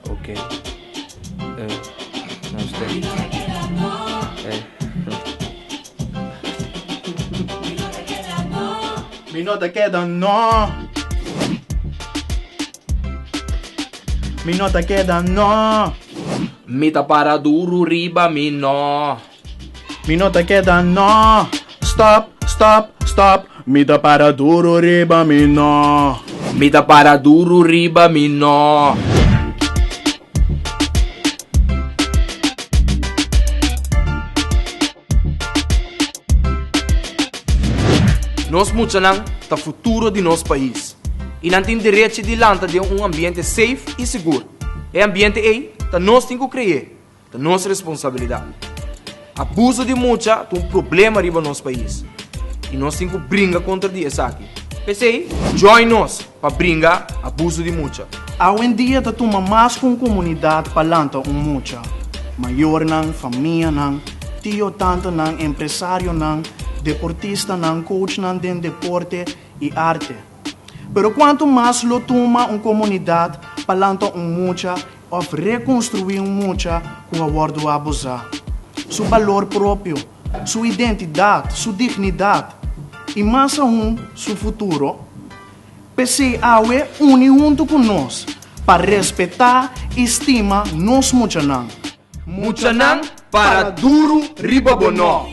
Ok. Namaste. Mi no te queda, no. Mi no te queda, no. Mita para duro riba mi no. Mi no te queda, no. Stop, stop, stop. Mita para duro riba, mi no. Mita para duro riba mi no. Nós muchanang ta futuro de nosso país. E não tem direito de lança de um ambiente safe e seguro. É ambiente aí, tá nós temos que criar, tá nossa responsabilidade. Abuso de mucha é um problema riba no nosso país. E nós temos que brigar contra isso aqui. Pensei, join nós para brigar abuso de mucha. Hoje em dia, tá toma mais com comunidade para lançar mucha. Maior nang, família nang, tio, tanto nang, empresário nang, deportista nang, coach nang, den deporte e arte. Pero quanto mais lo toma comunidade para lançar mucha, ou reconstruir mucha com a word abusar. Seu valor próprio, sua identidade, sua dignidade e mais seu futuro. PC awe une junto com nós para respeitar e estimar nós muchanang. Muchanang para duro riba bono.